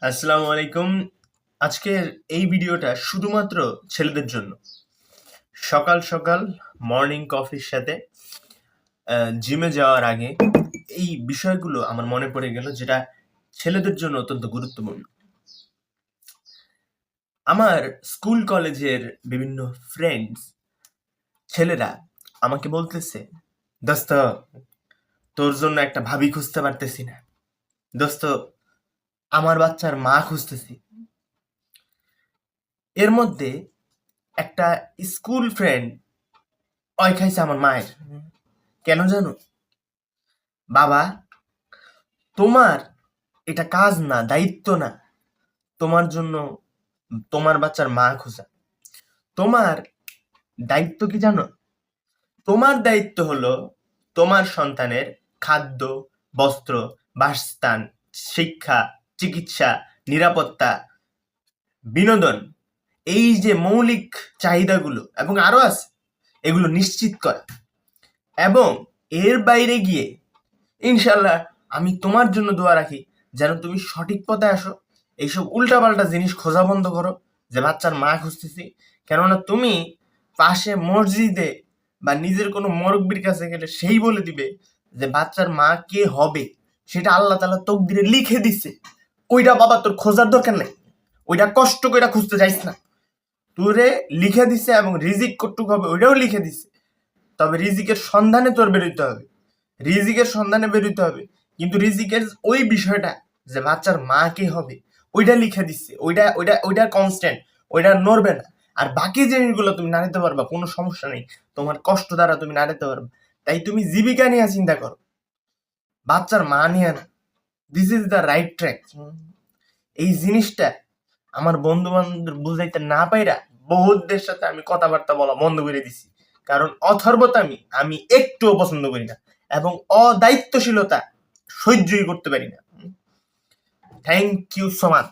আসসালামু আলাইকুম। আজকের এই ভিডিওটা শুধুমাত্র ছেলেদের জন্য। সকাল সকাল মর্নিং কফির সাথে জিমে যাওয়ার আগে এই বিষয়গুলো আমার মনে পড়ে গেল, যেটা ছেলেদের জন্য অত্যন্ত গুরুত্বপূর্ণ। আমার স্কুল কলেজের বিভিন্ন ফ্রেন্ডস ছেলেরা আমাকে বলতেছে, দোস্ত তোর জন্য একটা ভাবি খুঁজতে পারতেছি না, দোস্ত আমার বাচ্চার মা খুঁজতেছি। এর মধ্যে একটা স্কুল ফ্রেন্ড অয় খাইছে আমার মায়ের। কেন জানো? বাবা, তোমার এটা কাজ না, দায়িত্ব না তোমার জন্য তোমার বাচ্চার মা খোঁজা। তোমার দায়িত্ব কি জানো? তোমার দায়িত্ব হলো তোমার সন্তানের খাদ্য, বস্ত্র, বাসস্থান, শিক্ষা, চিকিৎসা, নিরাপত্তা, বিনোদন, এই যে মৌলিক চাহিদাগুলো এবং আরো আছে, এগুলো নিশ্চিত করা। এবং এর বাইরে গিয়ে ইনশাল্লাহ আমি তোমার জন্য দোয়া রাখি যেন তুমি সঠিক পথে আসো, এইসব উল্টাপাল্টা জিনিস খোঁজা বন্ধ করো যে বাচ্চার মা খুঁজতেছি। কেননা তুমি পাশে মসজিদে বা নিজের কোনো মুরব্বির কাছে গেলে সেই বলে দিবে যে বাচ্চার মা কে হবে সেটা আল্লাহ তাআলা তকদিরে লিখে দিছে। ওইটা বাবা তোর খোঁজার দরকার নেই, ওইটা কষ্ট করে খুঁজতে যাইস না। তোরে লিখে দিছে এবং রিজিক কটুক হবে ওইটাও লিখে দিছে। তবে রিজিকের সন্ধানে তোর বেরোতে হবে, রিজিকের সন্ধানে বেরোতে হবে। কিন্তু রিজিকের ওই বিষয়টা যে বাচ্চার মা কে হবে ওইটা লিখে দিচ্ছে, ওইটা ওইটা ওইটা কনস্ট্যান্ট, ওইটা নড়বে না। আর বাকি জিনিসগুলো তুমি নাড়াতে পারবা, কোনো সমস্যা নেই, তোমার কষ্ট দ্বারা তুমি নাড়াতে পারবা। তাই তুমি জীবিকা নিয়ে চিন্তা করো, বাচ্চার মা নিয়ে না। This is the right track. এই জিনিসটা আমার বন্ধু বান্ধব বুঝাইতে না পাইরা বহুতদের সাথে আমি কথাবার্তা বলা বন্ধ করে দিছি। কারণ অথর্বতামি আমি একটুও পছন্দ করি না এবং অদায়িত্বশীলতা সহ্যই করতে পারি না। Thank you so much.